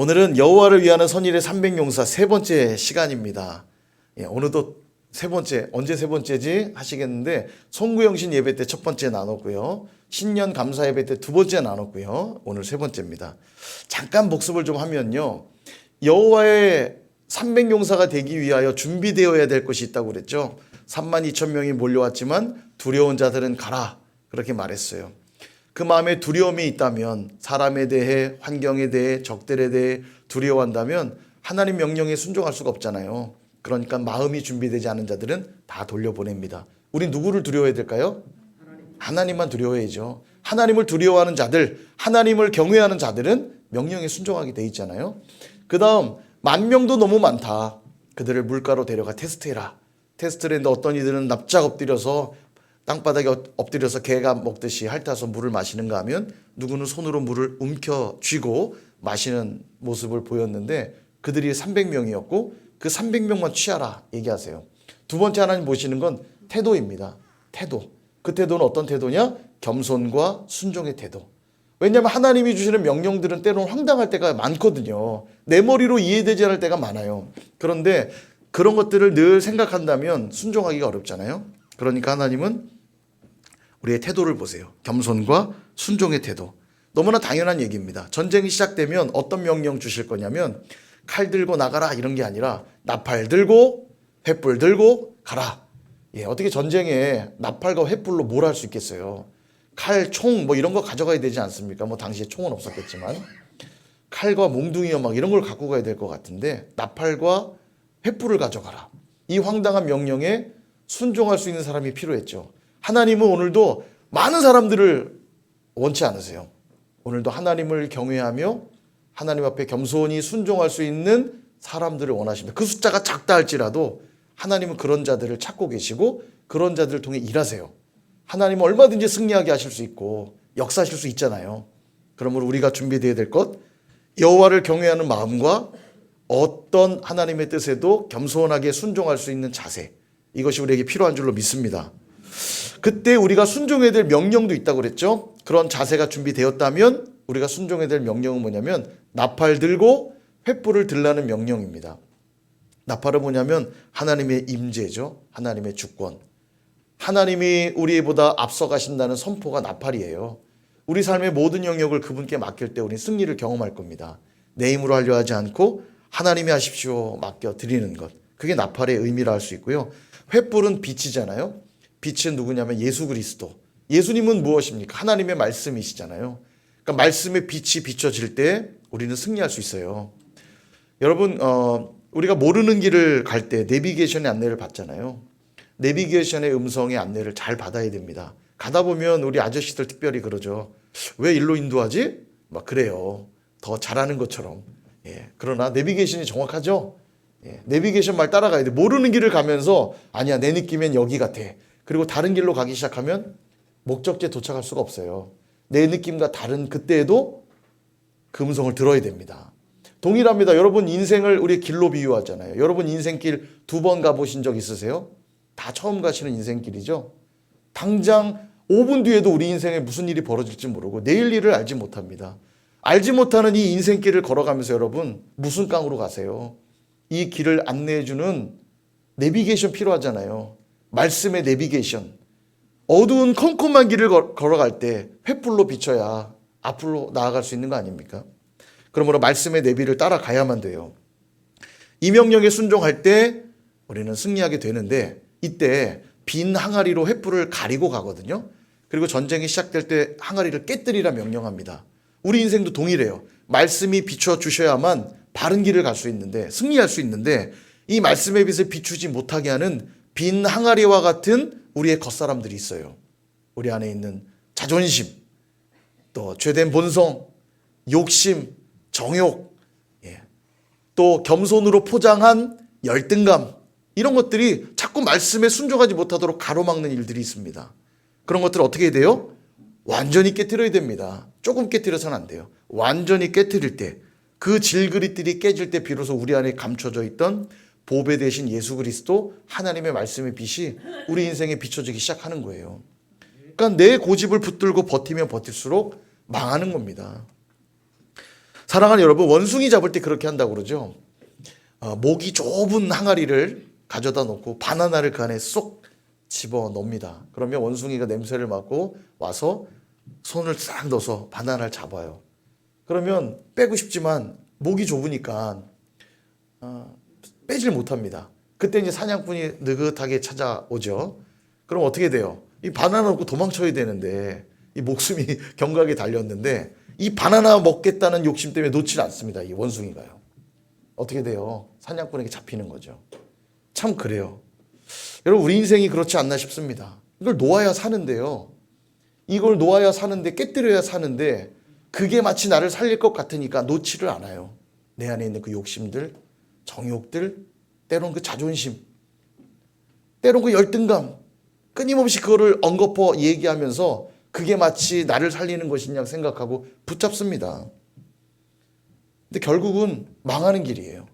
오늘은 여호와를 위하는 선일의 300용사 세 번째 시간입니다. 오늘도 세 번째, 언제 세 번째지 하시겠는데 송구영신 예배 때 첫 번째 나눴고요. 신년 감사 예배 때 두 번째 나눴고요. 오늘 세 번째입니다. 잠깐 복습을 좀 하면요. 여호와의 300용사가 되기 위하여 준비되어야 될 것이 있다고 그랬죠. 32,000명이 몰려왔지만 두려운 자들은 가라. 그렇게 말했어요. 그 마음에 두려움이 있다면 사람에 대해 환경에 대해 적들에 대해 두려워한다면 하나님 명령에 순종할 수가 없잖아요. 그러니까 마음이 준비되지 않은 자들은 다 돌려보냅니다. 우리 누구를 두려워해야 될까요? 하나님만 두려워해야죠. 하나님을 두려워하는 자들, 하나님을 경외하는 자들은 명령에 순종하게 돼 있잖아요. 그 다음 10,000명도 너무 많다. 그들을 물가로 데려가 테스트해라. 테스트를 했는데 어떤 이들은 납작 엎드려서 땅바닥에 엎드려서 개가 먹듯이 핥아서 물을 마시는가 하면 누구는 손으로 물을 움켜쥐고 마시는 모습을 보였는데 그들이 300명이었고 그 300명만 취하라 얘기하세요. 두 번째 하나님 보시는 건 태도입니다. 태도. 그 태도는 어떤 태도냐? 겸손과 순종의 태도. 왜냐하면 하나님이 주시는 명령들은 때로는 황당할 때가 많거든요. 내 머리로 이해되지 않을 때가 많아요. 그런데 그런 것들을 늘 생각한다면 순종하기가 어렵잖아요. 그러니까 하나님은 우리의 태도를 보세요. 겸손과 순종의 태도. 너무나 당연한 얘기입니다. 전쟁이 시작되면 어떤 명령 주실 거냐면 칼 들고 나가라 이런 게 아니라 나팔 들고 횃불 들고 가라. 어떻게 전쟁에 나팔과 횃불로 뭘 할 수 있겠어요. 칼, 총 뭐 이런 거 가져가야 되지 않습니까? 뭐 당시에 총은 없었겠지만 칼과 몽둥이와 막 이런 걸 갖고 가야 될 것 같은데 나팔과 횃불을 가져가라. 이 황당한 명령에 순종할 수 있는 사람이 필요했죠. 하나님은 오늘도 많은 사람들을 원치 않으세요. 오늘도 하나님을 경외하며 하나님 앞에 겸손히 순종할 수 있는 사람들을 원하십니다. 그 숫자가 작다 할지라도 하나님은 그런 자들을 찾고 계시고 그런 자들을 통해 일하세요. 하나님은 얼마든지 승리하게 하실 수 있고 역사하실 수 있잖아요. 그러므로 우리가 준비되어야 될 것, 여호와를 경외하는 마음과 어떤 하나님의 뜻에도 겸손하게 순종할 수 있는 자세, 이것이 우리에게 필요한 줄로 믿습니다. 그때 우리가 순종해야 될 명령도 있다고 그랬죠. 그런 자세가 준비되었다면 우리가 순종해야 될 명령은 뭐냐면 나팔 들고 횃불을 들라는 명령입니다. 나팔은 뭐냐면 하나님의 임재죠. 하나님의 주권. 하나님이 우리보다 앞서가신다는 선포가 나팔이에요. 우리 삶의 모든 영역을 그분께 맡길 때 우리는 승리를 경험할 겁니다. 내 힘으로 하려 하지 않고 하나님이 하십시오 맡겨 드리는 것. 그게 나팔의 의미라 할 수 있고요. 횃불은 빛이잖아요. 빛은 누구냐면 예수 그리스도. 예수님은 무엇입니까? 하나님의 말씀이시잖아요. 그러니까 말씀의 빛이 비춰질 때 우리는 승리할 수 있어요. 여러분 우리가 모르는 길을 갈 때 내비게이션의 안내를 받잖아요. 내비게이션의 음성의 안내를 잘 받아야 됩니다. 가다 보면 우리 아저씨들 특별히 그러죠. 왜 일로 인도하지? 막 그래요. 더 잘하는 것처럼. 그러나 내비게이션이 정확하죠. 내비게이션 말 따라가야 돼. 모르는 길을 가면서 아니야 내 느낌엔 여기 같아. 그리고 다른 길로 가기 시작하면 목적지에 도착할 수가 없어요. 내 느낌과 다른 그때에도 그 음성을 들어야 됩니다. 동일합니다. 여러분 인생을 우리 길로 비유하잖아요. 여러분 인생길 2번 가보신 적 있으세요? 다 처음 가시는 인생길이죠. 당장 5분 뒤에도 우리 인생에 무슨 일이 벌어질지 모르고 내일 일을 알지 못합니다. 알지 못하는 이 인생길을 걸어가면서 여러분 무슨 깡으로 가세요? 이 길을 안내해주는 내비게이션 필요하잖아요. 말씀의 내비게이션. 어두운 컴컴한 길을 걸어갈 때 횃불로 비춰야 앞으로 나아갈 수 있는 거 아닙니까? 그러므로 말씀의 내비를 따라가야만 돼요. 이 명령에 순종할 때 우리는 승리하게 되는데 이때 빈 항아리로 횃불을 가리고 가거든요. 그리고 전쟁이 시작될 때 항아리를 깨뜨리라 명령합니다. 우리 인생도 동일해요. 말씀이 비춰주셔야만 바른 길을 갈 수 있는데 승리할 수 있는데 이 말씀의 빛을 비추지 못하게 하는 빈 항아리와 같은 우리의 겉사람들이 있어요. 우리 안에 있는 자존심, 또 죄된 본성, 욕심, 정욕, 또 겸손으로 포장한 열등감, 이런 것들이 자꾸 말씀에 순종하지 못하도록 가로막는 일들이 있습니다. 그런 것들을 어떻게 해야 돼요? 완전히 깨트려야 됩니다. 조금 깨트려서는 안 돼요. 완전히 깨트릴 때, 그 질그릇들이 깨질 때 비로소 우리 안에 감춰져 있던 보배 대신 예수 그리스도 하나님의 말씀의 빛이 우리 인생에 비춰지기 시작하는 거예요. 그러니까 내 고집을 붙들고 버티면 버틸수록 망하는 겁니다. 사랑하는 여러분, 원숭이 잡을 때 그렇게 한다고 그러죠. 목이 좁은 항아리를 가져다 놓고 바나나를 그 안에 쏙 집어 넣습니다. 그러면 원숭이가 냄새를 맡고 와서 손을 싹 넣어서 바나나를 잡아요. 그러면 빼고 싶지만 목이 좁으니까 빼질 못합니다. 그때 이제 사냥꾼이 느긋하게 찾아오죠. 그럼 어떻게 돼요? 이 바나나 먹고 도망쳐야 되는데 이 목숨이 경각에 달렸는데 이 바나나 먹겠다는 욕심 때문에 놓질 않습니다. 이 원숭이가요. 어떻게 돼요? 사냥꾼에게 잡히는 거죠. 참 그래요. 여러분, 우리 인생이 그렇지 않나 싶습니다. 이걸 놓아야 사는데요. 이걸 놓아야 사는데, 깨뜨려야 사는데 그게 마치 나를 살릴 것 같으니까 놓지를 않아요. 내 안에 있는 그 욕심들, 정욕들, 때론 그 자존심, 때론 그 열등감, 끊임없이 그거를 언급해 얘기하면서 그게 마치 나를 살리는 것이냐 생각하고 붙잡습니다. 근데 결국은 망하는 길이에요.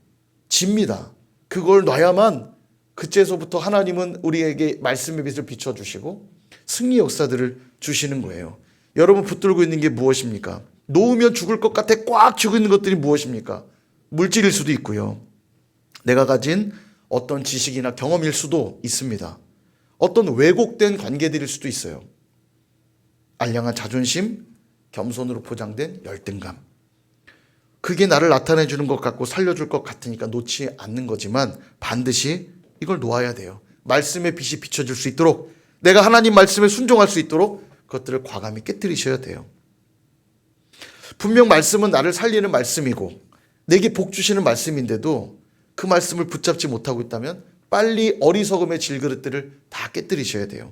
집니다. 그걸 놔야만 그때서부터 하나님은 우리에게 말씀의 빛을 비춰주시고 승리 역사들을 주시는 거예요. 여러분 붙들고 있는 게 무엇입니까? 놓으면 죽을 것 같아 꽉 쥐고 있는 것들이 무엇입니까? 물질일 수도 있고요. 내가 가진 어떤 지식이나 경험일 수도 있습니다. 어떤 왜곡된 관계들일 수도 있어요. 알량한 자존심, 겸손으로 포장된 열등감. 그게 나를 나타내 주는 것 같고 살려줄 것 같으니까 놓지 않는 거지만 반드시 이걸 놓아야 돼요. 말씀의 빛이 비춰질 수 있도록, 내가 하나님 말씀에 순종할 수 있도록 그것들을 과감히 깨뜨리셔야 돼요. 분명 말씀은 나를 살리는 말씀이고 내게 복 주시는 말씀인데도 그 말씀을 붙잡지 못하고 있다면 빨리 어리석음의 질그릇들을 다 깨뜨리셔야 돼요.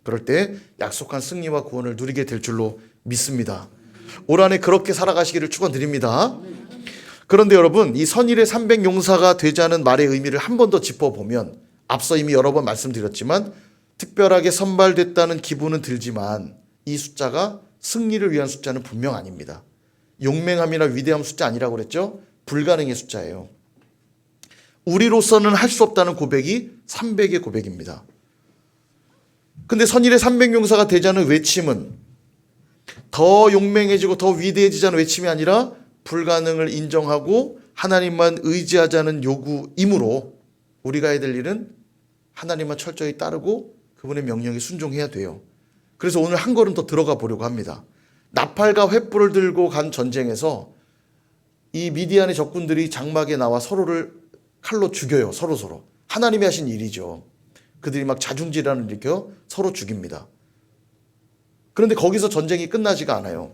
그럴 때 약속한 승리와 구원을 누리게 될 줄로 믿습니다. 올 한해 그렇게 살아가시기를 축원드립니다. 그런데 여러분, 이 선일의 300용사가 되자는 말의 의미를 한 번 더 짚어보면 앞서 이미 여러 번 말씀드렸지만 특별하게 선발됐다는 기분은 들지만 이 숫자가 승리를 위한 숫자는 분명 아닙니다. 용맹함이나 위대함 숫자 아니라고 그랬죠? 불가능의 숫자예요. 우리로서는 할 수 없다는 고백이 300의 고백입니다. 근데 선일의 300용사가 되자는 외침은 더 용맹해지고 더 위대해지자는 외침이 아니라 불가능을 인정하고 하나님만 의지하자는 요구이므로 우리가 해야 될 일은 하나님만 철저히 따르고 그분의 명령에 순종해야 돼요. 그래서 오늘 한 걸음 더 들어가 보려고 합니다. 나팔과 횃불을 들고 간 전쟁에서 이 미디안의 적군들이 장막에 나와 서로를 칼로 죽여요. 서로. 하나님이 하신 일이죠. 그들이 막 자중질환을 일으켜 서로 죽입니다. 그런데 거기서 전쟁이 끝나지가 않아요.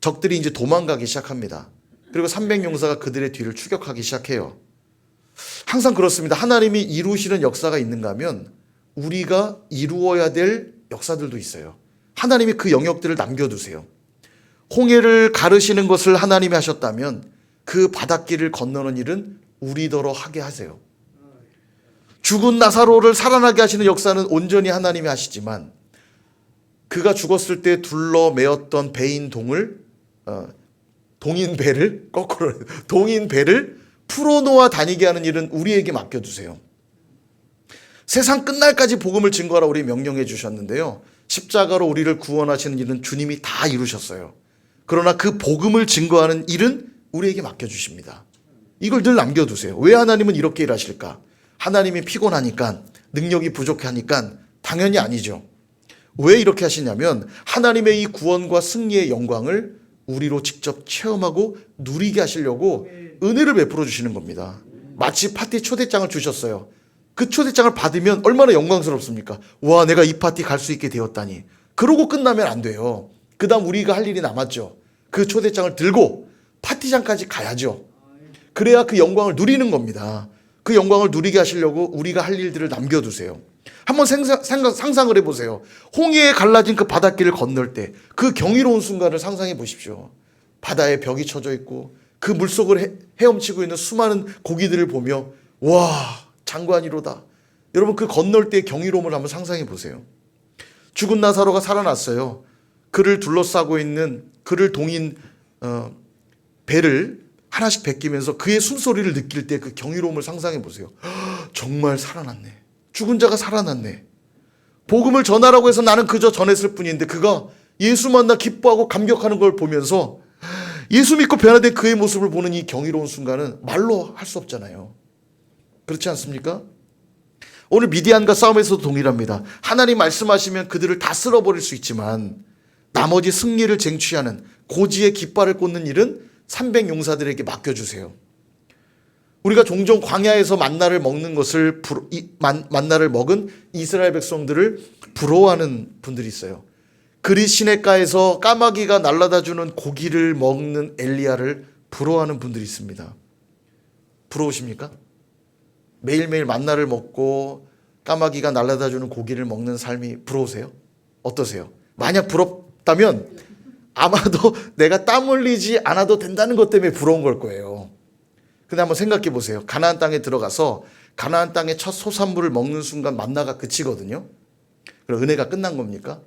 적들이 이제 도망가기 시작합니다. 그리고 300용사가 그들의 뒤를 추격하기 시작해요. 항상 그렇습니다. 하나님이 이루시는 역사가 있는가 하면 우리가 이루어야 될 역사들도 있어요. 하나님이 그 영역들을 남겨두세요. 홍해를 가르시는 것을 하나님이 하셨다면 그 바닷길을 건너는 일은 우리더러 하게 하세요. 죽은 나사로를 살아나게 하시는 역사는 온전히 하나님이 하시지만 그가 죽었을 때 둘러매었던 배인 동인 배를 거꾸로 동인 배를 풀어놓아 다니게 하는 일은 우리에게 맡겨두세요. 세상 끝날까지 복음을 증거하라 우리 명령해 주셨는데요. 십자가로 우리를 구원하시는 일은 주님이 다 이루셨어요. 그러나 그 복음을 증거하는 일은 우리에게 맡겨주십니다. 이걸 늘 남겨두세요. 왜 하나님은 이렇게 일하실까? 하나님이 피곤하니까, 능력이 부족하니까 당연히 아니죠. 왜 이렇게 하시냐면 하나님의 이 구원과 승리의 영광을 우리로 직접 체험하고 누리게 하시려고 은혜를 베풀어 주시는 겁니다. 마치 파티 초대장을 주셨어요. 그 초대장을 받으면 얼마나 영광스럽습니까? 와, 내가 이 파티 갈 수 있게 되었다니. 그러고 끝나면 안 돼요. 그 다음 우리가 할 일이 남았죠. 그 초대장을 들고 파티장까지 가야죠. 그래야 그 영광을 누리는 겁니다. 그 영광을 누리게 하시려고 우리가 할 일들을 남겨두세요. 한번 상상을 해보세요. 홍해에 갈라진 그 바닷길을 건널 때 그 경이로운 순간을 상상해 보십시오. 바다에 벽이 쳐져 있고 그 물속을 헤엄치고 있는 수많은 고기들을 보며 와, 장관이로다. 여러분, 그 건널 때의 경이로움을 한번 상상해 보세요. 죽은 나사로가 살아났어요. 그를 둘러싸고 있는 그를 동인 배를 하나씩 베끼면서 그의 숨소리를 느낄 때 그 경이로움을 상상해 보세요. 정말 살아났네. 죽은 자가 살아났네. 복음을 전하라고 해서 나는 그저 전했을 뿐인데 그가 예수 만나 기뻐하고 감격하는 걸 보면서 예수 믿고 변화된 그의 모습을 보는 이 경이로운 순간은 말로 할 수 없잖아요. 그렇지 않습니까? 오늘 미디안과 싸움에서도 동일합니다. 하나님 말씀하시면 그들을 다 쓸어버릴 수 있지만 나머지 승리를 쟁취하는 고지의 깃발을 꽂는 일은 300용사들에게 맡겨주세요. 우리가 종종 광야에서 만나를 먹는 것을 만나를 먹은 이스라엘 백성들을 부러워하는 분들이 있어요. 그리 시냇가에서 까마귀가 날아다주는 고기를 먹는 엘리야를 부러워하는 분들이 있습니다. 부러우십니까? 매일매일 만나를 먹고 까마귀가 날아다주는 고기를 먹는 삶이 부러우세요? 어떠세요? 만약 부럽다면 아마도 내가 땀 흘리지 않아도 된다는 것 때문에 부러운 걸 거예요. 근데 한번 생각해 보세요. 가나안 땅에 들어가서 가나안 땅의 첫 소산물을 먹는 순간 만나가 그치거든요. 그럼 은혜가 끝난 겁니까?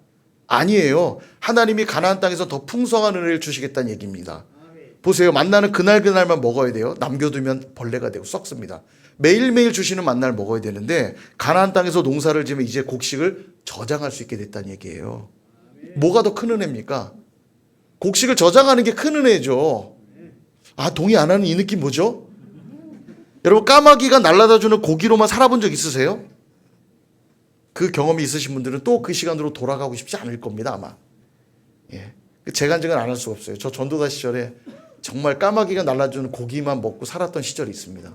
아니에요. 하나님이 가나안 땅에서 더 풍성한 은혜를 주시겠다는 얘기입니다. 보세요. 만나는 그날만 먹어야 돼요. 남겨두면 벌레가 되고 썩습니다. 매일매일 주시는 만나를 먹어야 되는데 가나안 땅에서 농사를 지으면 이제 곡식을 저장할 수 있게 됐다는 얘기예요. 뭐가 더 큰 은혜입니까? 곡식을 저장하는 게 큰 은혜죠. 아, 동의 안 하는 이 느낌 뭐죠? 여러분, 까마귀가 날아다주는 고기로만 살아본 적 있으세요? 그 경험이 있으신 분들은 또 그 시간으로 돌아가고 싶지 않을 겁니다, 아마. 예. 재간증은 안 할 수가 없어요. 저 전도사 시절에 정말 까마귀가 날아주는 고기만 먹고 살았던 시절이 있습니다.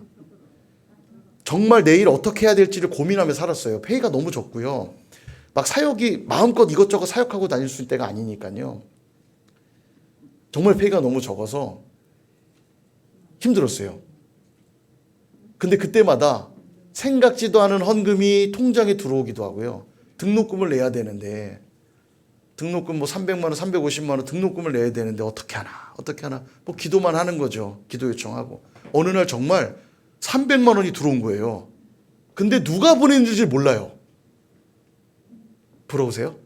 정말 내일 어떻게 해야 될지를 고민하며 살았어요. 페이가 너무 적고요. 막 사역이 마음껏 이것저것 사역하고 다닐 수 있는 때가 아니니까요. 정말 페이가 너무 적어서 힘들었어요. 근데 그때마다 생각지도 않은 헌금이 통장에 들어오기도 하고요. 등록금을 내야 되는데 등록금 뭐 300만 원, 350만 원 등록금을 내야 되는데 어떻게 하나 뭐 기도만 하는 거죠. 기도 요청하고 어느 날 정말 300만 원이 들어온 거예요. 근데 누가 보냈는지 몰라요. 부러우세요?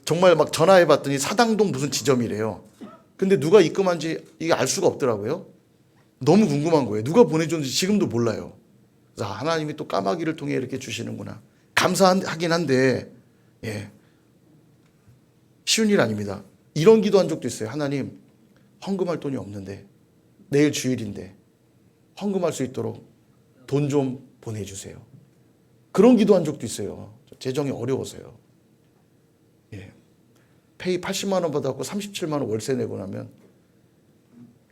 정말 막 전화해 봤더니 사당동 무슨 지점이래요. 근데 누가 입금한지 이게 알 수가 없더라고요. 너무 궁금한 거예요. 누가 보내줬는지 지금도 몰라요. 그래서 하나님이 또 까마귀를 통해 이렇게 주시는구나. 감사하긴 한데 예, 쉬운 일 아닙니다. 이런 기도한 적도 있어요. 하나님, 헌금할 돈이 없는데 내일 주일인데 헌금할 수 있도록 돈 좀 보내주세요. 그런 기도한 적도 있어요. 재정이 어려워서요. 예. 페이 80만 원 받았고 37만 원 월세 내고 나면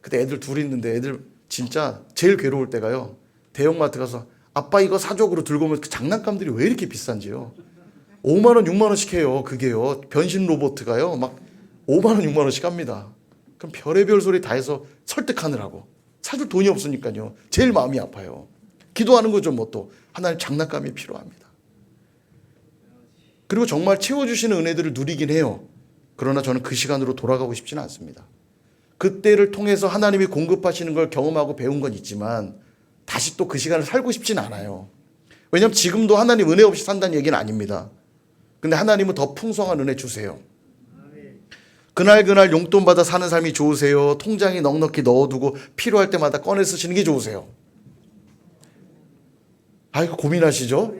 그때 애들 둘 있는데 애들 진짜 제일 괴로울 때가요. 대형마트 가서 아빠 이거 사족으로 들고 오면 그 장난감들이 왜 이렇게 비싼지요. 5만 원, 6만 원씩 해요. 그게요. 변신 로봇가요. 막 5만 원, 6만 원씩 합니다. 그럼 별의별 소리 다 해서 설득하느라고. 사줄 돈이 없으니까요. 제일 마음이 아파요. 기도하는 거죠. 뭐 또 하나님 장난감이 필요합니다. 그리고 정말 채워주시는 은혜들을 누리긴 해요. 그러나 저는 그 시간으로 돌아가고 싶지는 않습니다. 그때를 통해서 하나님이 공급하시는 걸 경험하고 배운 건 있지만 다시 또 그 시간을 살고 싶진 않아요. 왜냐하면 지금도 하나님 은혜 없이 산다는 얘기는 아닙니다. 근데 하나님은 더 풍성한 은혜 주세요. 그날 용돈 받아 사는 삶이 좋으세요? 통장에 넉넉히 넣어두고 필요할 때마다 꺼내 쓰시는 게 좋으세요? 아이고 고민하시죠?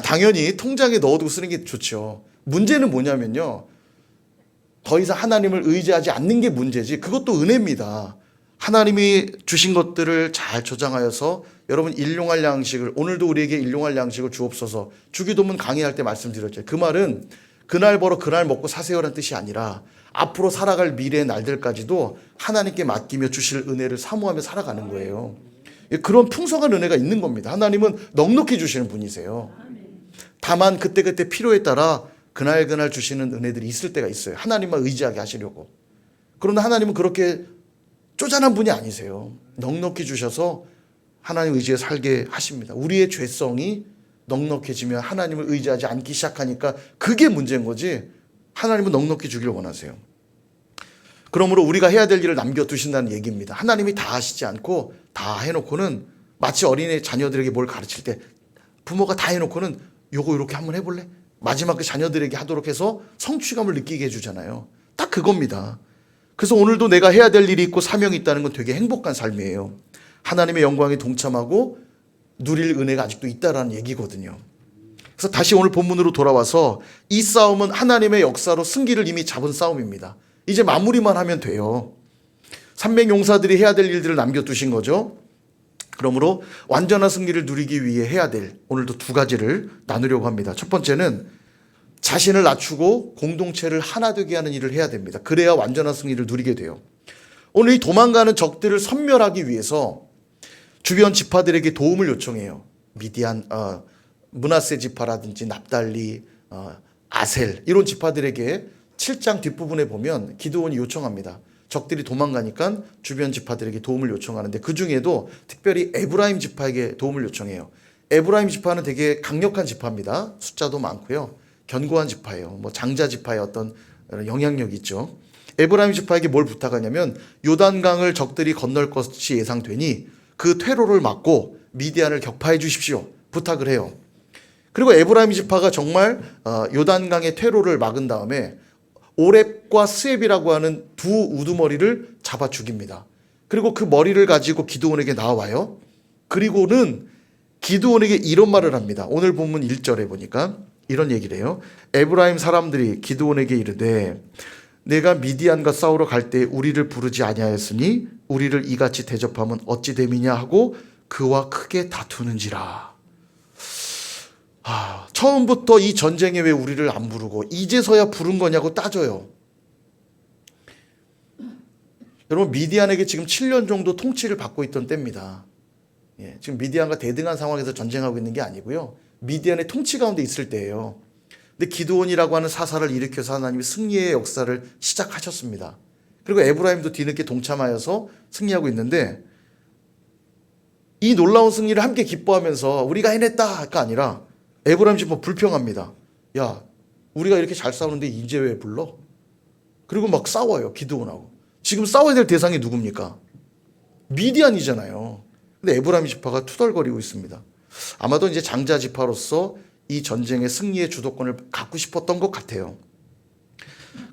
당연히 통장에 넣어두고 쓰는 게 좋죠. 문제는 뭐냐면요. 더 이상 하나님을 의지하지 않는 게 문제지 그것도 은혜입니다. 하나님이 주신 것들을 잘 저장하여서 여러분 일용할 양식을 오늘도 우리에게 일용할 양식을 주옵소서 주기도문 강의할 때 말씀드렸죠. 그 말은 그날 벌어 그날 먹고 사세요라는 뜻이 아니라 앞으로 살아갈 미래의 날들까지도 하나님께 맡기며 주실 은혜를 사모하며 살아가는 거예요. 그런 풍성한 은혜가 있는 겁니다. 하나님은 넉넉히 주시는 분이세요. 다만 그때그때 필요에 따라 그날 주시는 은혜들이 있을 때가 있어요. 하나님만 의지하게 하시려고. 그런데 하나님은 그렇게 쪼잔한 분이 아니세요. 넉넉히 주셔서 하나님 의지에 살게 하십니다. 우리의 죄성이 넉넉해지면 하나님을 의지하지 않기 시작하니까 그게 문제인 거지 하나님은 넉넉히 주길 원하세요. 그러므로 우리가 해야 될 일을 남겨두신다는 얘기입니다. 하나님이 다 하시지 않고 다 해놓고는 마치 어린애 자녀들에게 뭘 가르칠 때 부모가 다 해놓고는 요거 이렇게 한번 해볼래? 마지막 그 자녀들에게 하도록 해서 성취감을 느끼게 해주잖아요. 딱 그겁니다. 그래서 오늘도 내가 해야 될 일이 있고 사명이 있다는 건 되게 행복한 삶이에요. 하나님의 영광에 동참하고 누릴 은혜가 아직도 있다라는 얘기거든요. 그래서 다시 오늘 본문으로 돌아와서 이 싸움은 하나님의 역사로 승기를 이미 잡은 싸움입니다. 이제 마무리만 하면 돼요. 300용사들이 해야 될 일들을 남겨두신 거죠. 그러므로 완전한 승리를 누리기 위해 해야 될 오늘도 두 가지를 나누려고 합니다. 첫 번째는 자신을 낮추고 공동체를 하나 되게 하는 일을 해야 됩니다. 그래야 완전한 승리를 누리게 돼요. 오늘 이 도망가는 적들을 섬멸하기 위해서 주변 지파들에게 도움을 요청해요. 미디안, 므낫세 지파라든지 납달리, 아셀 이런 지파들에게 7장 뒷부분에 보면 기드온이 요청합니다. 적들이 도망가니까 주변 지파들에게 도움을 요청하는데 그 중에도 특별히 에브라임 지파에게 도움을 요청해요. 에브라임 지파는 되게 강력한 지파입니다. 숫자도 많고요. 견고한 지파예요. 뭐 장자 지파의 어떤 영향력이 있죠. 에브라임 지파에게 뭘 부탁하냐면 요단강을 적들이 건널 것이 예상되니 그 퇴로를 막고 미디안을 격파해 주십시오. 부탁을 해요. 그리고 에브라임 지파가 정말 요단강의 퇴로를 막은 다음에 오렙과 스앱이라고 하는 두 우두머리를 잡아 죽입니다. 그리고 그 머리를 가지고 기드온에게 나와요. 그리고는 기드온에게 이런 말을 합니다. 오늘 본문 1절에 보니까 이런 얘기를 해요. 에브라임 사람들이 기드온에게 이르되 내가 미디안과 싸우러 갈 때 우리를 부르지 아니하였으니 우리를 이같이 대접하면 어찌 됨이냐 하고 그와 크게 다투는지라. 처음부터 이 전쟁에 왜 우리를 안 부르고 이제서야 부른 거냐고 따져요. 여러분 미디안에게 지금 7년 정도 통치를 받고 있던 때입니다. 지금 미디안과 대등한 상황에서 전쟁하고 있는 게 아니고요. 미디안의 통치 가운데 있을 때예요. 근데 기드온이라고 하는 사사를 일으켜서 하나님이 승리의 역사를 시작하셨습니다. 그리고 에브라임도 뒤늦게 동참하여서 승리하고 있는데 이 놀라운 승리를 함께 기뻐하면서 우리가 해냈다가 아니라 에브라임 지파 불평합니다. 야, 우리가 이렇게 잘 싸우는데 이제 왜 불러? 그리고 막 싸워요. 기드온하고. 지금 싸워야 될 대상이 누굽니까? 미디안이잖아요. 근데 에브라임 지파가 투덜거리고 있습니다. 아마도 이제 장자 지파로서 이 전쟁의 승리의 주도권을 갖고 싶었던 것 같아요.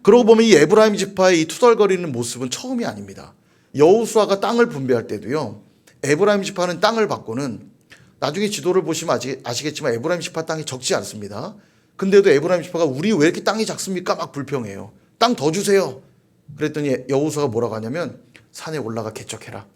그러고 보면 이 에브라임 지파의 이 투덜거리는 모습은 처음이 아닙니다. 여호수아가 땅을 분배할 때도요. 에브라임 지파는 땅을 받고는 나중에 지도를 보시면 아시겠지만 에브라임 지파 땅이 적지 않습니다. 근데도 에브라임 지파가 우리 왜 이렇게 땅이 작습니까? 막 불평해요. 땅 더 주세요. 그랬더니 여호수아가 뭐라고 하냐면 산에 올라가 개척해라.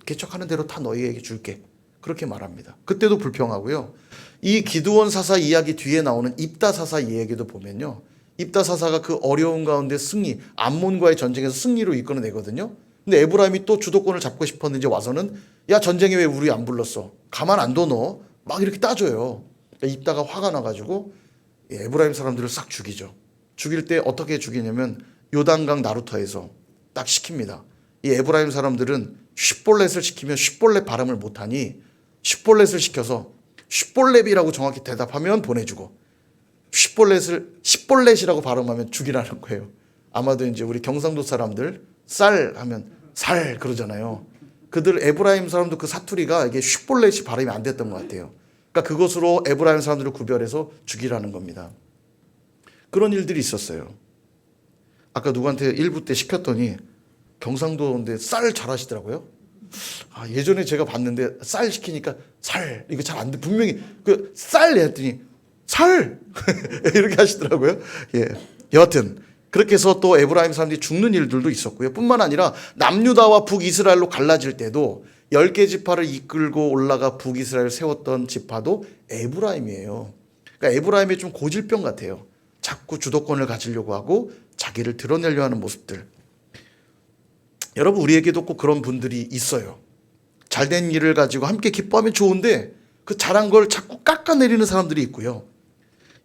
개척하는 대로 다 너희에게 줄게. 그렇게 말합니다. 그때도 불평하고요. 이 기드온 사사 이야기 뒤에 나오는 입다 사사 이야기도 보면요. 입다 사사가 그 어려운 가운데 승리, 암몬과의 전쟁에서 승리로 이끌어내거든요. 근데 에브라임이 또 주도권을 잡고 싶었는지 와서는 야 전쟁에 왜 우리 안 불렀어? 가만 안 둬 너? 막 이렇게 따져요. 그러니까 입다가 화가 나가지고 에브라임 사람들을 싹 죽이죠. 죽일 때 어떻게 죽이냐면 요단강 나루터에서 딱 시킵니다. 이 에브라임 사람들은 쉿볼렛을 시키면 쉿볼렛 발음을 못하니 쉿볼렛을 시켜서 쉿볼렛이라고 정확히 대답하면 보내주고 쉿볼렛이라고 발음하면 죽이라는 거예요. 아마도 이제 우리 경상도 사람들 쌀 하면 살 그러잖아요. 그들 에브라임 사람도 그 사투리가 이게 쉿볼렛이 발음이 안 됐던 것 같아요. 그러니까 그것으로 에브라임 사람들을 구별해서 죽이라는 겁니다. 그런 일들이 있었어요. 아까 누구한테 일부 때 시켰더니 경상도인데 쌀 잘하시더라고요. 예전에 제가 봤는데 쌀 시키니까 살 이거 잘 안 돼. 분명히 그 쌀 했더니 살 이렇게 하시더라고요. 여하튼 그렇게 해서 또 에브라임 사람들이 죽는 일들도 있었고요. 뿐만 아니라 남유다와 북이스라엘로 갈라질 때도 10개 지파를 이끌고 올라가 북이스라엘을 세웠던 지파도 에브라임이에요. 그러니까 에브라임이 좀 고질병 같아요. 자꾸 주도권을 가지려고 하고 자기를 드러내려 하는 모습들. 여러분 우리에게도 꼭 그런 분들이 있어요. 잘된 일을 가지고 함께 기뻐하면 좋은데 그 잘한 걸 자꾸 깎아내리는 사람들이 있고요.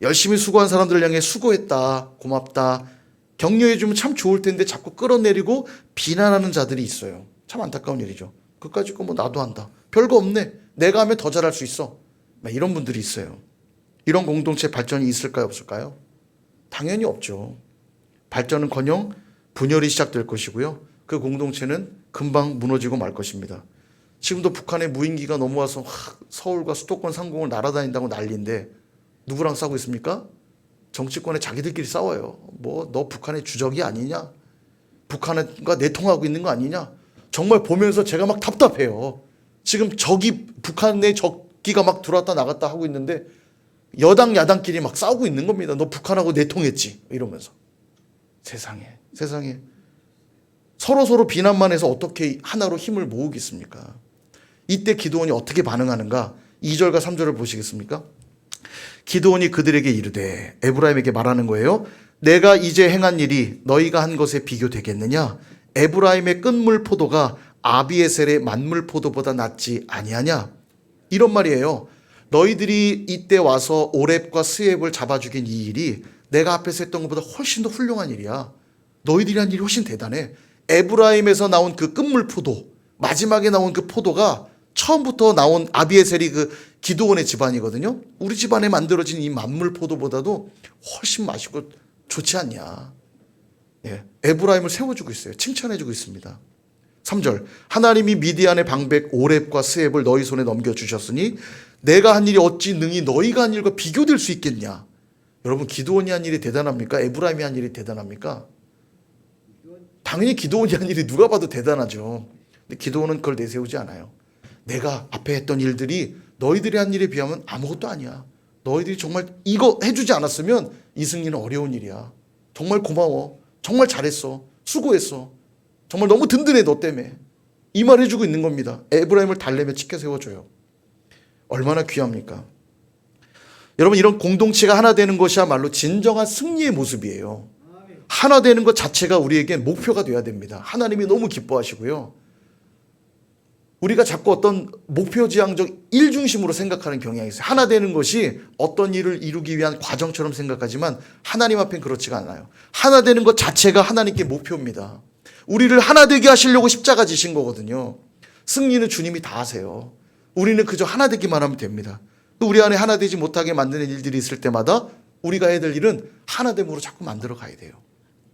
열심히 수고한 사람들을 향해 수고했다, 고맙다, 격려해주면 참 좋을 텐데 자꾸 끌어내리고 비난하는 자들이 있어요. 참 안타까운 일이죠. 그까짓 거 뭐 나도 한다. 별거 없네. 내가 하면 더 잘할 수 있어. 이런 분들이 있어요. 이런 공동체 발전이 있을까요, 없을까요? 당연히 없죠. 발전은커녕 분열이 시작될 것이고요. 그 공동체는 금방 무너지고 말 것입니다. 지금도 북한의 무인기가 넘어와서 서울과 수도권 상공을 날아다닌다고 난리인데 누구랑 싸우고 있습니까? 정치권에 자기들끼리 싸워요. 뭐 너 북한의 주적이 아니냐? 북한과 내통하고 있는 거 아니냐? 정말 보면서 제가 막 답답해요. 지금 북한의 적기가 막 들어왔다 나갔다 하고 있는데 여당 야당끼리 막 싸우고 있는 겁니다. 너 북한하고 내통했지 이러면서. 세상에 서로 비난만 해서 어떻게 하나로 힘을 모으겠습니까? 이때 기드온이 어떻게 반응하는가? 2절과 3절을 보시겠습니까? 기드온이 그들에게 이르되, 에브라임에게 말하는 거예요. 내가 이제 행한 일이 너희가 한 것에 비교되겠느냐? 에브라임의 끈물 포도가 아비에셀의 만물 포도보다 낫지 아니하냐? 이런 말이에요. 너희들이 이때 와서 오렙과 스웹을 잡아 죽인 이 일이 내가 앞에서 했던 것보다 훨씬 더 훌륭한 일이야. 너희들이 한 일이 훨씬 대단해. 에브라임에서 나온 그 끈물 포도, 마지막에 나온 그 포도가 처음부터 나온 아비에셀이 그 기드온의 집안이거든요. 우리 집안에 만들어진 이 만물 포도보다도 훨씬 맛있고 좋지 않냐. 예, 에브라임을 세워주고 있어요. 칭찬해주고 있습니다. 3절, 하나님이 미디안의 방백 오렙과 스웹을 너희 손에 넘겨주셨으니 내가 한 일이 어찌 능히 너희가 한 일과 비교될 수 있겠냐. 여러분, 기드온이 한 일이 대단합니까? 에브라임이 한 일이 대단합니까? 당연히 기드온이 한 일이 누가 봐도 대단하죠. 근데 기드온은 그걸 내세우지 않아요. 내가 앞에 했던 일들이 너희들이 한 일에 비하면 아무것도 아니야. 너희들이 정말 이거 해주지 않았으면 이 승리는 어려운 일이야. 정말 고마워. 정말 잘했어. 수고했어. 정말 너무 든든해 너 때문에. 이 말 해주고 있는 겁니다. 에브라임을 달래며 지켜 세워줘요. 얼마나 귀합니까? 여러분, 이런 공동체가 하나 되는 것이야말로 진정한 승리의 모습이에요. 하나 되는 것 자체가 우리에게 목표가 돼야 됩니다. 하나님이 너무 기뻐하시고요. 우리가 자꾸 어떤 목표지향적 일 중심으로 생각하는 경향이 있어요. 하나 되는 것이 어떤 일을 이루기 위한 과정처럼 생각하지만 하나님 앞엔 그렇지가 않아요. 하나 되는 것 자체가 하나님께 목표입니다. 우리를 하나 되게 하시려고 십자가 지신 거거든요. 승리는 주님이 다 하세요. 우리는 그저 하나 되기만 하면 됩니다. 우리 안에 하나 되지 못하게 만드는 일들이 있을 때마다 우리가 해야 될 일은 하나됨으로 자꾸 만들어 가야 돼요.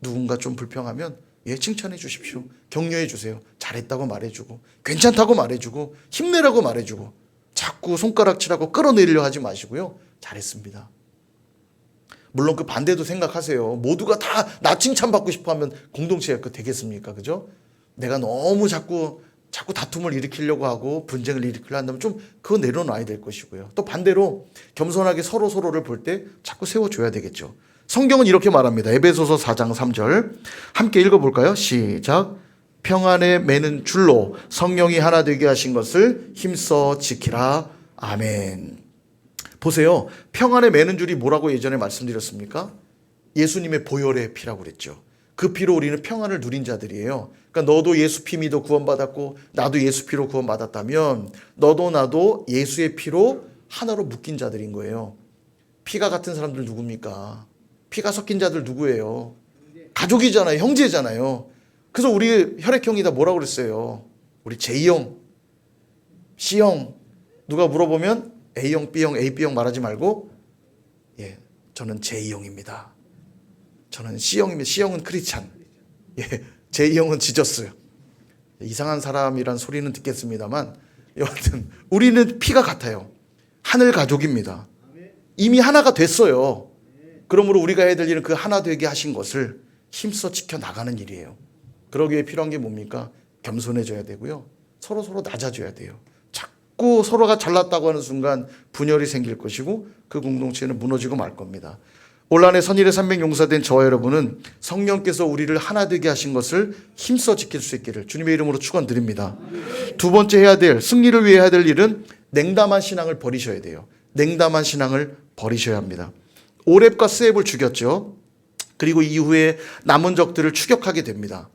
누군가 좀 불평하면 칭찬해 주십시오. 격려해 주세요. 잘했다고 말해주고, 괜찮다고 말해주고, 힘내라고 말해주고, 자꾸 손가락질하고 끌어내리려 하지 마시고요. 잘했습니다. 물론 그 반대도 생각하세요. 모두가 다 나 칭찬받고 싶어 하면 공동체가 되겠습니까? 그죠? 내가 너무 자꾸 다툼을 일으키려고 하고 분쟁을 일으키려 한다면 좀 그거 내려놔야 될 것이고요. 또 반대로 겸손하게 서로를 볼 때 자꾸 세워줘야 되겠죠. 성경은 이렇게 말합니다. 에베소서 4장 3절 함께 읽어볼까요? 시작. 평안에 매는 줄로 성령이 하나 되게 하신 것을 힘써 지키라. 아멘. 보세요. 평안에 매는 줄이 뭐라고 예전에 말씀드렸습니까? 예수님의 보혈의 피라고 그랬죠. 그 피로 우리는 평안을 누린 자들이에요. 그러니까 너도 예수 피 믿어 구원받았고 나도 예수 피로 구원받았다면 너도 나도 예수의 피로 하나로 묶인 자들인 거예요. 피가 같은 사람들 누굽니까? 피가 섞인 자들 누구예요? 가족이잖아요. 형제잖아요. 그래서 우리 혈액형이다 뭐라고 그랬어요? 우리 J형, C형. 누가 물어보면 A형, B형, AB형 말하지 말고 저는 J형입니다. 저는 C형입니다. C형은 크리스찬. J형은 지저스. 이상한 사람이란 소리는 듣겠습니다만 여하튼 우리는 피가 같아요. 하늘 가족입니다. 이미 하나가 됐어요. 그러므로 우리가 해야 될 일은 그 하나 되게 하신 것을 힘써 지켜나가는 일이에요. 그러기 위해 필요한 게 뭡니까? 겸손해져야 되고요. 서로 낮아져야 돼요. 자꾸 서로가 잘났다고 하는 순간 분열이 생길 것이고 그 공동체는 무너지고 말 겁니다. 올 한해 선일의 300용사된 저와 여러분은 성령께서 우리를 하나 되게 하신 것을 힘써 지킬 수 있기를 주님의 이름으로 축원드립니다. 두 번째 해야 될, 승리를 위해 해야 될 일은 냉담한 신앙을 버리셔야 돼요. 냉담한 신앙을 버리셔야 합니다. 오렙과 스웹을 죽였죠. 그리고 이후에 남은 적들을 추격하게 됩니다.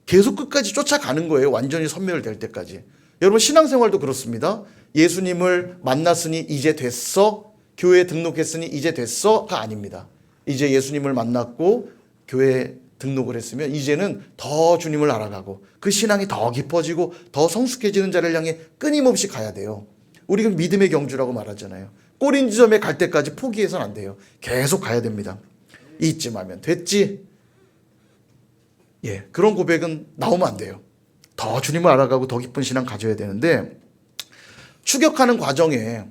계속 끝까지 쫓아가는 거예요. 완전히 섬멸될 때까지. 여러분, 신앙생활도 그렇습니다. 예수님을 만났으니 이제 됐어. 교회에 등록했으니 이제 됐어가 아닙니다. 이제 예수님을 만났고 교회에 등록을 했으면 이제는 더 주님을 알아가고 그 신앙이 더 깊어지고 더 성숙해지는 자를 향해 끊임없이 가야 돼요. 우리가 믿음의 경주라고 말하잖아요. 꼬린 지점에 갈 때까지 포기해서는 안 돼요. 계속 가야 됩니다. 이쯤 하면 됐지. 그런 고백은 나오면 안 돼요. 더 주님을 알아가고 더 깊은 신앙 가져야 되는데 추격하는 과정에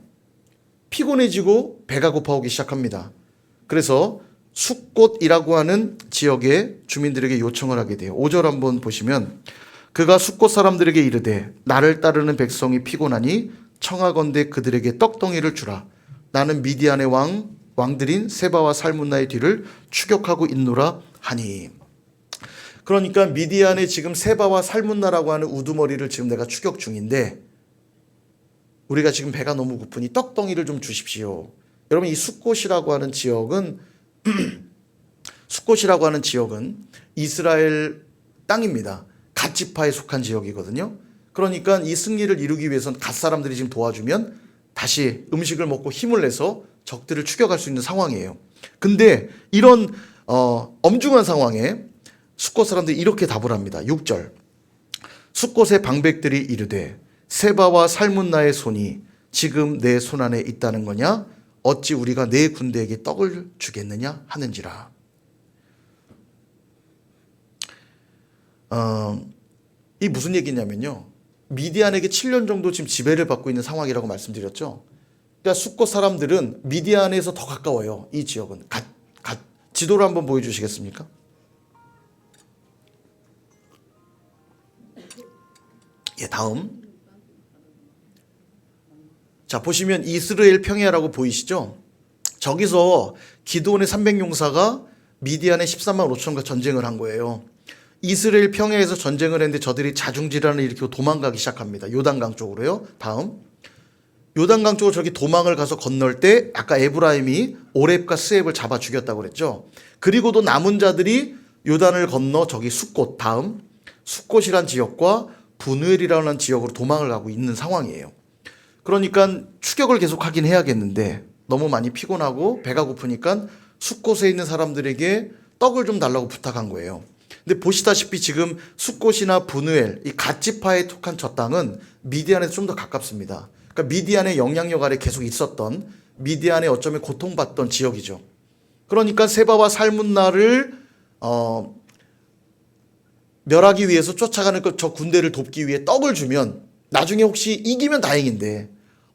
피곤해지고 배가 고파오기 시작합니다. 그래서 숫곳이라고 하는 지역의 주민들에게 요청을 하게 돼요. 5절 한번 보시면 그가 숫곳 사람들에게 이르되 나를 따르는 백성이 피곤하니 청하건대 그들에게 떡덩이를 주라. 나는 미디안의 왕들인 세바와 살문나의 뒤를 추격하고 있노라 하니. 그러니까 미디안의 지금 세바와 살문나라고 하는 우두머리를 지금 내가 추격 중인데 우리가 지금 배가 너무 고프니 떡덩이를 좀 주십시오. 여러분 이 숫곳이라고 하는 지역은 숫곳이라고 하는 지역은 이스라엘 땅입니다. 갓 지파에 속한 지역이거든요. 그러니까 이 승리를 이루기 위해서는 갓 사람들이 지금 도와주면 다시 음식을 먹고 힘을 내서 적들을 추격할 수 있는 상황이에요. 근데 이런 엄중한 상황에 숫곳 사람들이 이렇게 답을 합니다. 6절 숫곳의 방백들이 이르되 세바와 살문나의 손이 지금 내 손 안에 있다는 거냐? 어찌 우리가 내 군대에게 떡을 주겠느냐 하는지라. 이 무슨 얘기냐면요. 미디안에게 7년 정도 지금 지배를 받고 있는 상황이라고 말씀드렸죠. 그러니까 숫곳 사람들은 미디안에서 더 가까워요. 이 지역은. 지도를 한번 보여주시겠습니까? 예, 다음. 자, 보시면 이스라엘 평야라고 보이시죠? 저기서 기드온의 300용사가 미디안의 13만 5천과 전쟁을 한 거예요. 이스라엘 평야에서 전쟁을 했는데 저들이 자중질환을 일으키고 도망가기 시작합니다. 요단강 쪽으로요. 다음. 요단강 쪽으로 저기 도망을 가서 건널 때 아까 에브라임이 오렙과 스앱을 잡아 죽였다고 그랬죠. 그리고도 남은 자들이 요단을 건너 저기 숫곳, 다음 숫곳이란 지역과 분우엘이라는 지역으로 도망을 가고 있는 상황이에요. 그러니까 추격을 계속 하긴 해야겠는데 너무 많이 피곤하고 배가 고프니까 숫곳에 있는 사람들에게 떡을 좀 달라고 부탁한 거예요. 근데 보시다시피 지금 숫곳이나 분우엘, 이 갓지파에 속한 저 땅은 미디안에서 좀 더 가깝습니다. 그러니까 미디안의 영향력 아래 계속 있었던 미디안에 어쩌면 고통받던 지역이죠. 그러니까 세바와 살문나를 멸하기 위해서 쫓아가는 저 군대를 돕기 위해 떡을 주면 나중에 혹시 이기면 다행인데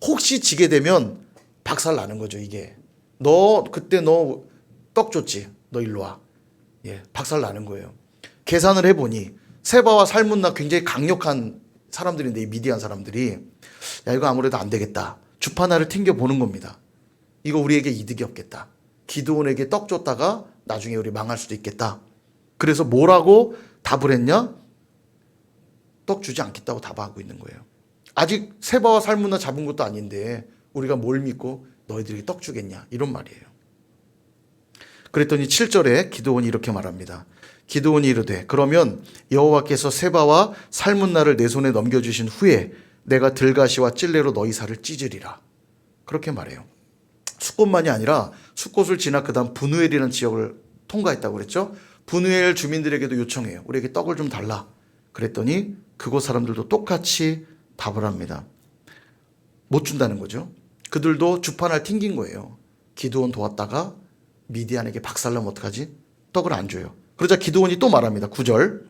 혹시 지게 되면 박살 나는 거죠. 이게 그때 너 떡 줬지, 너 일로 와. 예, 박살 나는 거예요. 계산을 해보니 세바와 살문나 굉장히 강력한 사람들인데 이 미디안 사람들이 야 이거 아무래도 안 되겠다. 주파나를 튕겨보는 겁니다. 이거 우리에게 이득이 없겠다. 기드온에게 떡 줬다가 나중에 우리 망할 수도 있겠다. 그래서 뭐라고 답을 했냐? 떡 주지 않겠다고 답하고 있는 거예요. 아직 세바와 살문나 잡은 것도 아닌데 우리가 뭘 믿고 너희들에게 떡 주겠냐 이런 말이에요. 그랬더니 7절에 기드온이 이렇게 말합니다. 기드온이 이르되 그러면 여호와께서 세바와 살문나를 내 손에 넘겨주신 후에 내가 들가시와 찔레로 너희 살을 찢으리라. 그렇게 말해요. 숫곳만이 아니라 숫곳을 지나 그 다음 분우엘이라는 지역을 통과했다고 그랬죠. 분우엘 주민들에게도 요청해요. 우리에게 떡을 좀 달라. 그랬더니 그곳 사람들도 똑같이 답을 합니다. 못 준다는 거죠. 그들도 주판을 튕긴 거예요. 기드온 도왔다가 미디안에게 박살나면 어떡하지? 떡을 안 줘요. 그러자 기드온이 또 말합니다. 9절.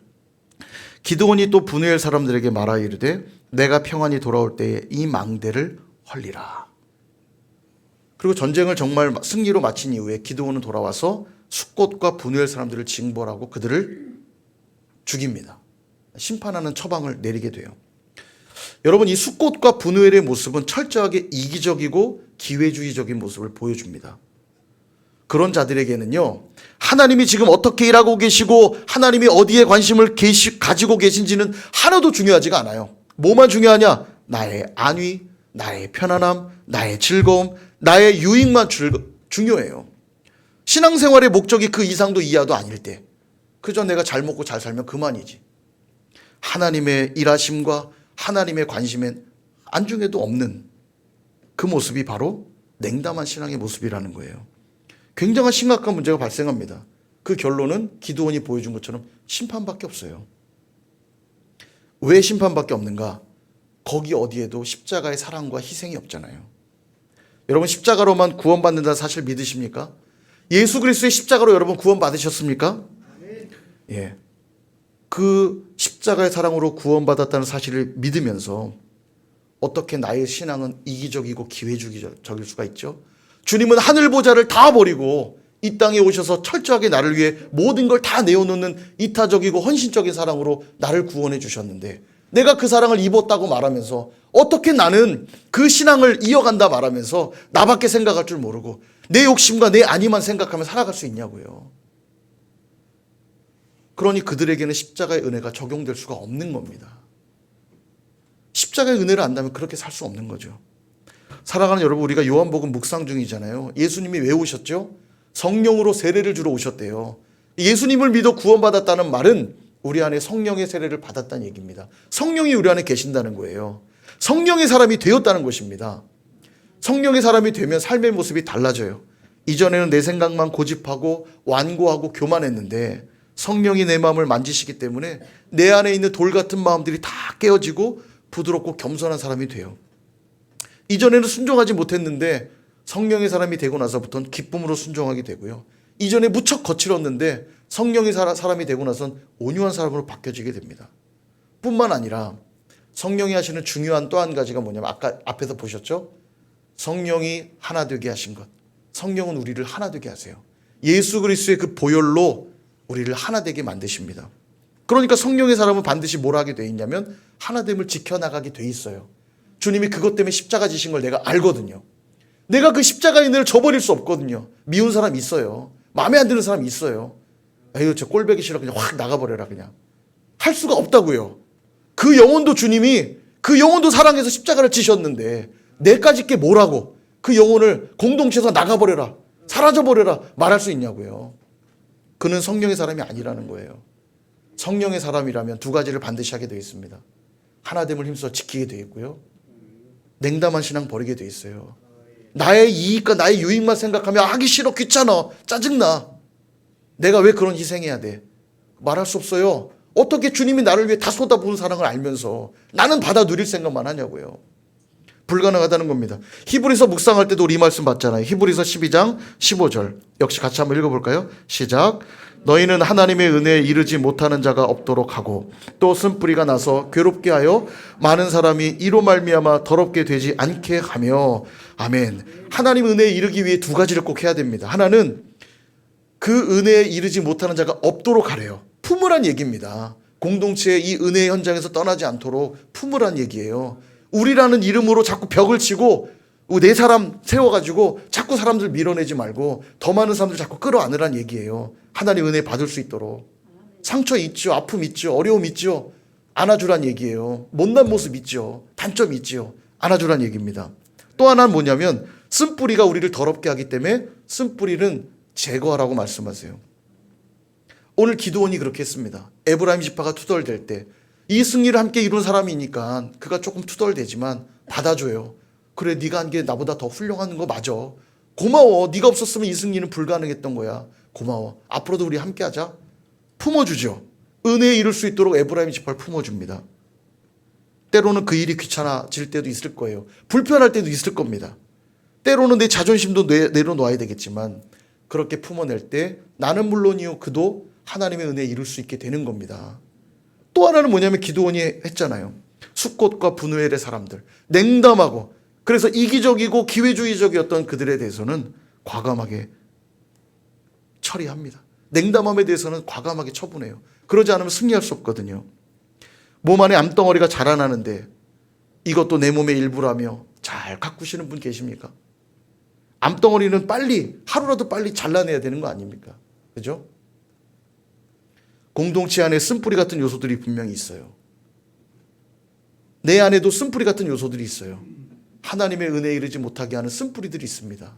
기드온이 또 분우엘 사람들에게 말하여 이르되 내가 평안히 돌아올 때에 이 망대를 헐리라. 그리고 전쟁을 정말 승리로 마친 이후에 기드온은 돌아와서 숫곳과 분우엘 사람들을 징벌하고 그들을 죽입니다. 심판하는 처방을 내리게 돼요. 여러분 이 숫곳과 분우엘의 모습은 철저하게 이기적이고 기회주의적인 모습을 보여줍니다. 그런 자들에게는요 하나님이 지금 어떻게 일하고 계시고 하나님이 어디에 관심을 가지고 계신지는 하나도 중요하지가 않아요. 뭐만 중요하냐? 나의 안위, 나의 편안함, 나의 즐거움, 나의 유익만 중요해요. 신앙생활의 목적이 그 이상도 이하도 아닐 때 그저 내가 잘 먹고 잘 살면 그만이지. 하나님의 일하심과 하나님의 관심엔 안중에도 없는 그 모습이 바로 냉담한 신앙의 모습이라는 거예요. 굉장한 심각한 문제가 발생합니다. 그 결론은 기드온이 보여준 것처럼 심판밖에 없어요. 왜 심판밖에 없는가? 거기 어디에도 십자가의 사랑과 희생이 없잖아요. 여러분 십자가로만 구원받는다는 사실 믿으십니까? 예수 그리스도의 십자가로 여러분 구원받으셨습니까? 예. 그 십자가의 사랑으로 구원받았다는 사실을 믿으면서 어떻게 나의 신앙은 이기적이고 기회주의적일 수가 있죠? 주님은 하늘 보좌를 다 버리고 이 땅에 오셔서 철저하게 나를 위해 모든 걸 다 내어놓는 이타적이고 헌신적인 사랑으로 나를 구원해 주셨는데 내가 그 사랑을 입었다고 말하면서 어떻게 나는 그 신앙을 이어간다 말하면서 나밖에 생각할 줄 모르고 내 욕심과 내 안위만 생각하며 살아갈 수 있냐고요. 그러니 그들에게는 십자가의 은혜가 적용될 수가 없는 겁니다. 십자가의 은혜를 안다면 그렇게 살 수 없는 거죠. 사랑하는 여러분, 우리가 요한복음 묵상 중이잖아요. 예수님이 왜 오셨죠? 성령으로 세례를 주러 오셨대요. 예수님을 믿어 구원받았다는 말은 우리 안에 성령의 세례를 받았다는 얘기입니다. 성령이 우리 안에 계신다는 거예요. 성령의 사람이 되었다는 것입니다. 성령의 사람이 되면 삶의 모습이 달라져요. 이전에는 내 생각만 고집하고 완고하고 교만했는데 성령이 내 마음을 만지시기 때문에 내 안에 있는 돌 같은 마음들이 다 깨어지고 부드럽고 겸손한 사람이 돼요. 이전에는 순종하지 못했는데 성령의 사람이 되고 나서부터는 기쁨으로 순종하게 되고요. 이전에 무척 거칠었는데 성령의 사람이 되고 나선 온유한 사람으로 바뀌어지게 됩니다. 뿐만 아니라 성령이 하시는 중요한 또 한 가지가 뭐냐면 아까 앞에서 보셨죠? 성령이 하나 되게 하신 것. 성령은 우리를 하나 되게 하세요. 예수 그리스도의 그 보혈로 우리를 하나 되게 만드십니다. 그러니까 성령의 사람은 반드시 뭘 하게 돼 있냐면 하나됨을 지켜나가게 돼 있어요. 주님이 그것 때문에 십자가 지신 걸 내가 알거든요. 내가 그 십자가의 은혜를 저버릴 수 없거든요. 미운 사람 있어요. 마음에 안 드는 사람 있어요. 에휴, 저 꼴배기 싫어. 그냥 확 나가버려라. 그냥. 할 수가 없다고요. 그 영혼도 주님이 그 영혼도 사랑해서 십자가를 지셨는데 내까지 게 뭐라고 그 영혼을 공동체에서 나가버려라. 사라져버려라. 말할 수 있냐고요. 그는 성령의 사람이 아니라는 거예요. 성령의 사람이라면 두 가지를 반드시 하게 되어 있습니다. 하나됨을 힘써 지키게 되어 있고요. 냉담한 신앙 버리게 되어 있어요. 나의 이익과 나의 유익만 생각하며 하기 싫어, 귀찮아, 짜증나. 내가 왜 그런 희생해야 돼? 말할 수 없어요. 어떻게 주님이 나를 위해 다 쏟아부은 사랑을 알면서 나는 받아 누릴 생각만 하냐고요. 불가능하다는 겁니다. 히브리서 묵상할 때도 우리 말씀 봤잖아요. 히브리서 12장 15절 역시 같이 한번 읽어볼까요? 시작. 너희는 하나님의 은혜에 이르지 못하는 자가 없도록 하고 또 쓴뿌리가 나서 괴롭게 하여 많은 사람이 이로 말미암아 더럽게 되지 않게 하며. 아멘. 하나님 은혜에 이르기 위해 두 가지를 꼭 해야 됩니다. 하나는 그 은혜에 이르지 못하는 자가 없도록 하래요. 품으란 얘기입니다. 공동체의 이 은혜의 현장에서 떠나지 않도록 품으란 얘기예요. 우리라는 이름으로 자꾸 벽을 치고 내 사람 세워가지고 자꾸 사람들 밀어내지 말고 더 많은 사람들 자꾸 끌어안으란 얘기예요. 하나님 은혜 받을 수 있도록. 상처 있죠. 아픔 있죠. 어려움 있죠. 안아주란 얘기예요. 못난 모습 있죠. 단점 있죠. 안아주란 얘기입니다. 또 하나는 뭐냐면 쓴뿌리가 우리를 더럽게 하기 때문에 쓴뿌리는 제거하라고 말씀하세요. 오늘 기드온이 그렇게 했습니다. 에브라임 지파가 투덜댈 때 이 승리를 함께 이룬 사람이니까 그가 조금 투덜대지만 받아줘요. 그래, 네가 한 게 나보다 더 훌륭한 거 맞아. 고마워. 네가 없었으면 이 승리는 불가능했던 거야. 고마워. 앞으로도 우리 함께 하자. 품어주죠. 은혜에 이룰 수 있도록 에브라임 지파를 품어줍니다. 때로는 그 일이 귀찮아질 때도 있을 거예요. 불편할 때도 있을 겁니다. 때로는 내 자존심도 내려놓아야 되겠지만 그렇게 품어낼 때 나는 물론이요 그도 하나님의 은혜에 이룰 수 있게 되는 겁니다. 또 하나는 뭐냐면 기드온이 했잖아요. 숫꽃과 분우엘의 사람들. 냉담하고 그래서 이기적이고 기회주의적이었던 그들에 대해서는 과감하게 처리합니다. 냉담함에 대해서는 과감하게 처분해요. 그러지 않으면 승리할 수 없거든요. 몸 안에 암덩어리가 자라나는데 이것도 내 몸의 일부라며 잘 가꾸시는 분 계십니까? 암덩어리는 빨리 하루라도 빨리 잘라내야 되는 거 아닙니까? 그죠? 공동체 안에 쓴뿌리 같은 요소들이 분명히 있어요. 내 안에도 쓴뿌리 같은 요소들이 있어요. 하나님의 은혜에 이르지 못하게 하는 쓴뿌리들이 있습니다.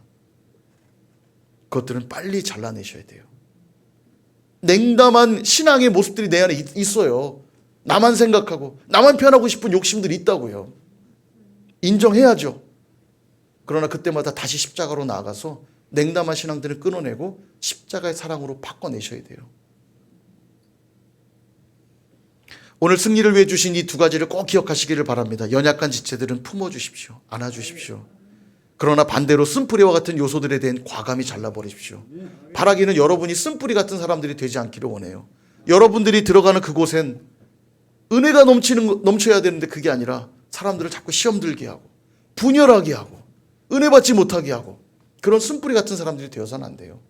그것들은 빨리 잘라내셔야 돼요. 냉담한 신앙의 모습들이 내 안에 있어요. 나만 생각하고 나만 편하고 싶은 욕심들이 있다고요. 인정해야죠. 그러나 그때마다 다시 십자가로 나아가서 냉담한 신앙들을 끊어내고 십자가의 사랑으로 바꿔내셔야 돼요. 오늘 승리를 위해 주신 이 두 가지를 꼭 기억하시기를 바랍니다. 연약한 지체들은 품어주십시오. 안아주십시오. 그러나 반대로 쓴뿌리와 같은 요소들에 대한 과감히 잘라버리십시오. 바라기는 여러분이 쓴뿌리 같은 사람들이 되지 않기를 원해요. 여러분들이 들어가는 그곳엔 은혜가 넘쳐야 되는데 그게 아니라 사람들을 자꾸 시험 들게 하고 분열하게 하고 은혜 받지 못하게 하고 그런 쓴뿌리 같은 사람들이 되어서는 안 돼요.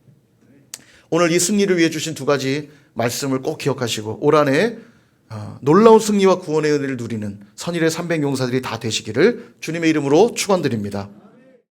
오늘 이 승리를 위해 주신 두 가지 말씀을 꼭 기억하시고 올 한해 놀라운 승리와 구원의 은혜를 누리는 선일의 300용사들이 다 되시기를 주님의 이름으로 축원드립니다.